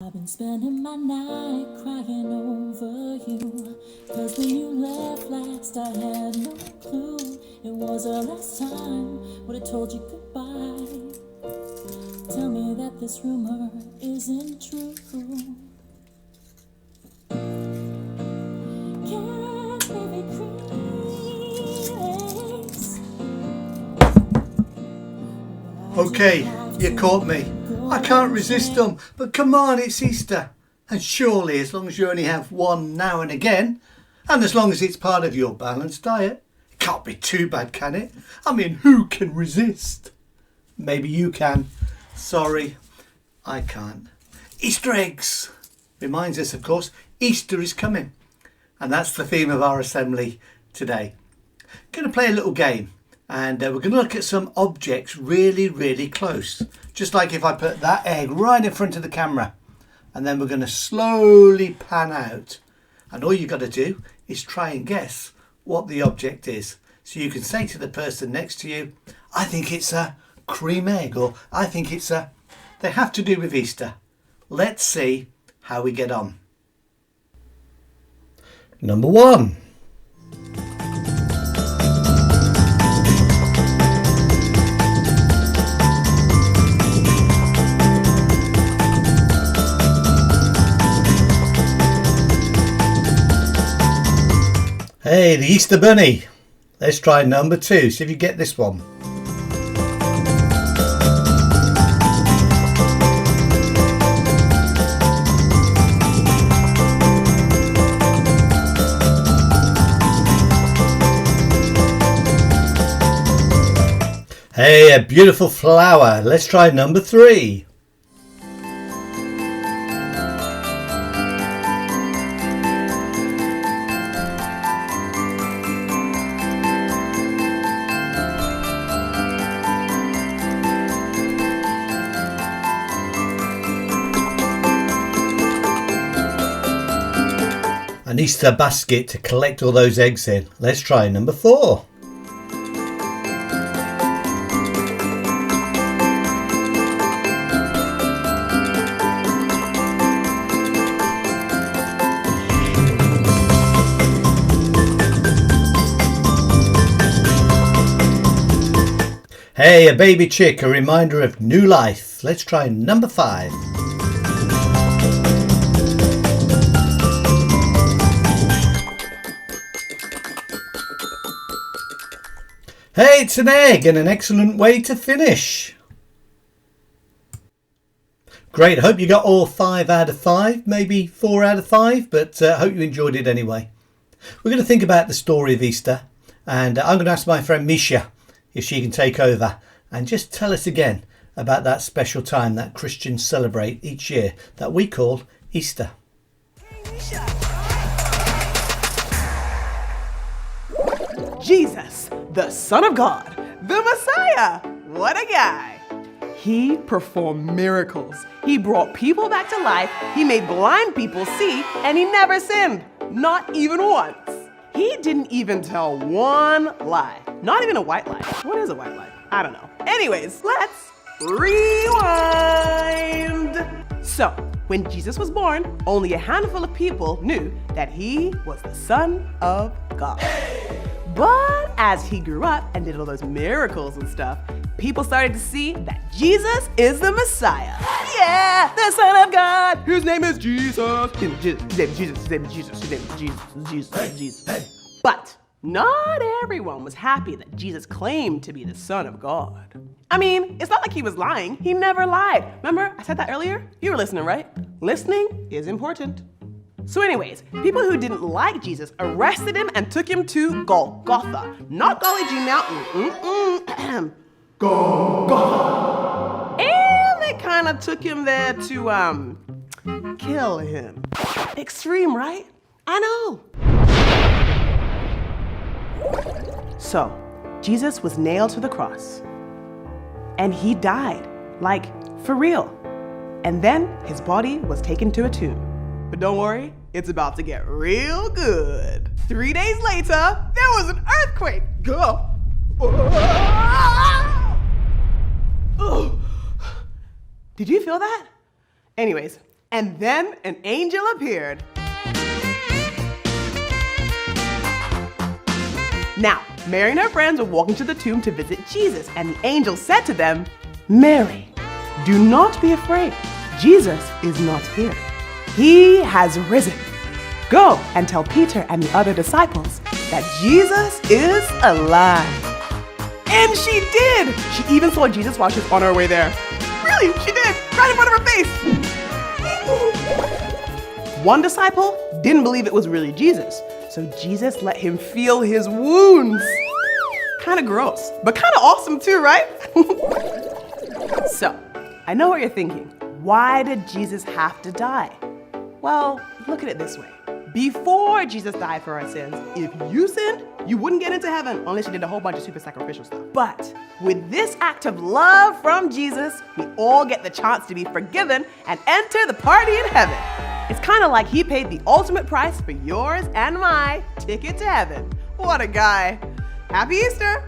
I've been spending my night crying over you, 'cause when you left last I had no clue. It was our last time when I told you goodbye. Tell me that this rumor isn't true. Can't baby crease. Okay, you caught me. I can't resist them, but come on, it's Easter. And surely, as long as you only have one now and again, and as long as it's part of your balanced diet, it can't be too bad, can it? I mean, who can resist? Maybe you can. Sorry, I can't. Easter eggs reminds us, of course, Easter is coming. And that's the theme of our assembly today. Going to play a little game. And we're going to look at some objects really, really close. Just like if I put that egg right in front of the camera. And then we're going to slowly pan out. And all you've got to do is try and guess what the object is. So you can say to the person next to you, I think it's a cream egg. Or I think it's a... They have to do with Easter. Let's see how we get on. Number 1. Hey, the Easter Bunny. Let's try number 2. See if you get this one. Hey, a beautiful flower. Let's try number 3. An Easter basket to collect all those eggs in. Let's try number 4. Hey, a baby chick, a reminder of new life. Let's try number 5. Hey, it's an egg and an excellent way to finish. Great, hope you got all 5 out of 5, maybe 4 out of 5, but hope you enjoyed it anyway. We're going to think about the story of Easter, and I'm going to ask my friend Misha if she can take over and just tell us again about that special time that Christians celebrate each year that we call Easter. Jesus, the Son of God, the Messiah. What a guy. He performed miracles. He brought people back to life. He made blind people see, and he never sinned. Not even once. He didn't even tell one lie. Not even a white lie. What is a white lie? I don't know. Anyways, let's rewind. So, when Jesus was born, only a handful of people knew that he was the Son of God. But as he grew up and did all those miracles and stuff, people started to see that Jesus is the Messiah. Yeah, the Son of God. His name is Jesus. His name is Jesus. His name is Jesus. His name is Jesus. Jesus. Jesus. But not everyone was happy that Jesus claimed to be the Son of God. I mean, it's not like he was lying. He never lied. Remember, I said that earlier? You were listening, right? Listening is important. So anyways, people who didn't like Jesus arrested him and took him to Golgotha. Not Golly G Mountain. Golgotha. And they kind of took him there to, kill him. Extreme, right? I know. So, Jesus was nailed to the cross. And he died, like, for real. And then his body was taken to a tomb. But don't worry, it's about to get real good. 3 days later, there was an earthquake. Go. Did you feel that? Anyways, And then an angel appeared. Now, Mary and her friends were walking to the tomb to visit Jesus, and the angel said to them, "Mary, do not be afraid. Jesus is not here. He has risen. Go and tell Peter and the other disciples that Jesus is alive." And she did! She even saw Jesus while she was on her way there. Really, she did! Right in front of her face! One disciple didn't believe it was really Jesus, so Jesus let him feel his wounds. Kind of gross, but kind of awesome too, right? So, I know what you're thinking. Why did Jesus have to die? Well, look at it this way. Before Jesus died for our sins, if you sinned, you wouldn't get into heaven unless you did a whole bunch of super sacrificial stuff. But with this act of love from Jesus, we all get the chance to be forgiven and enter the party in heaven. It's kind of like he paid the ultimate price for yours and my ticket to heaven. What a guy. Happy Easter.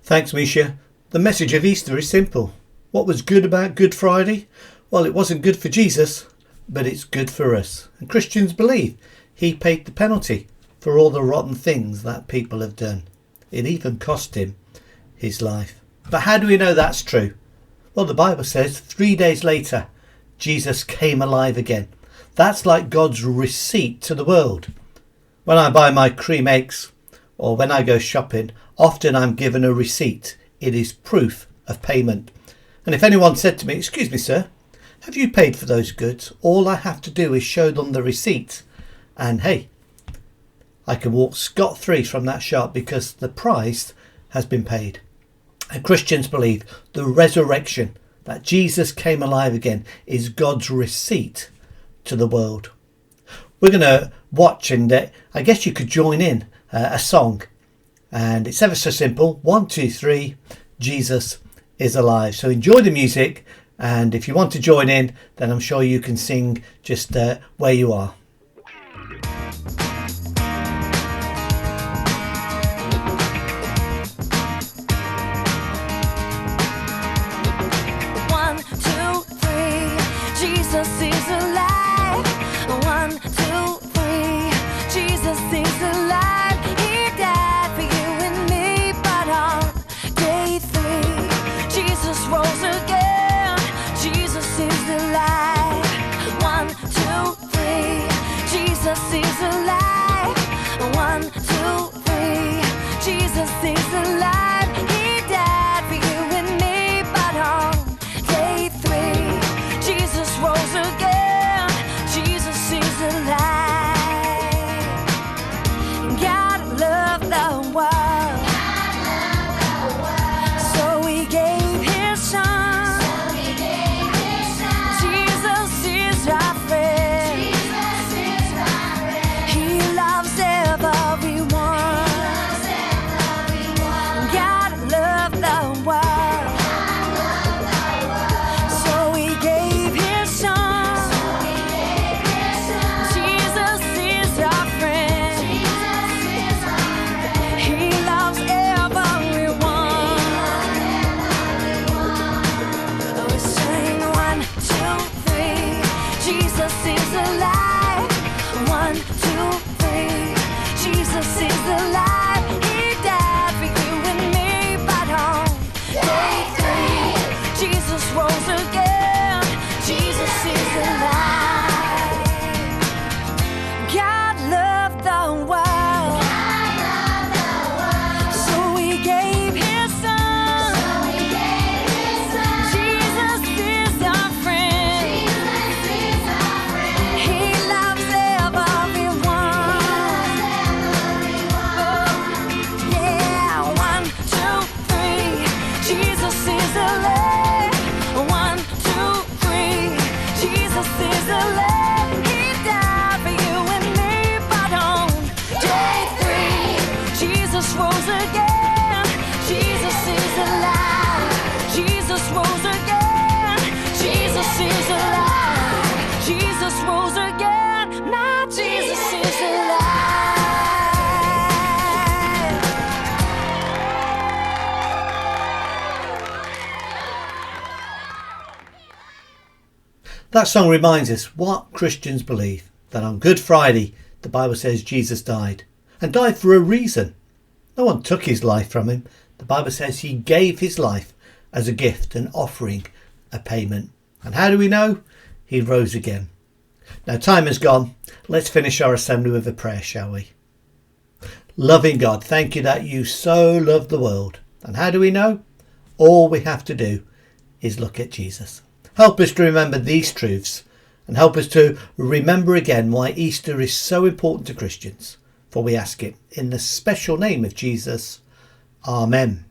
Thanks, Misha. The message of Easter is simple. What was good about Good Friday? Well, it wasn't good for Jesus, but it's good for us. And Christians believe he paid the penalty for all the rotten things that people have done. It even cost him his life. But how do we know that's true? Well, the Bible says 3 days later, Jesus came alive again. That's like God's receipt to the world. When I buy my cream eggs or when I go shopping, often I'm given a receipt. It is proof of payment. And if anyone said to me, "Excuse me, sir, have you paid for those goods?" all I have to do is show them the receipt. And hey, I can walk scot-free from that shop because the price has been paid. And Christians believe the resurrection, that Jesus came alive again, is God's receipt to the world. We're going to watch, and I guess you could join in a song. And it's ever so simple. 1, 2, 3, Jesus is alive. So enjoy the music. And if you want to join in, then I'm sure you can sing just where you are. Jesus is alive. 1, 2, 3. Jesus is alive. He died for you and me, but on day 3, Jesus rose again. Jesus is alive. 1, 2, 3. That song reminds us what Christians believe, that on Good Friday the Bible says Jesus died, and died for a reason. No one took his life from him. The Bible says he gave his life as a gift, an offering, a payment. And how do we know? He rose again. Now time has gone. Let's finish our assembly with a prayer, shall we? Loving God, thank you that you so loved the world. And how do we know? All we have to do is look at Jesus. Help us to remember these truths, and help us to remember again why Easter is so important to Christians. For we ask it in the special name of Jesus. Amen.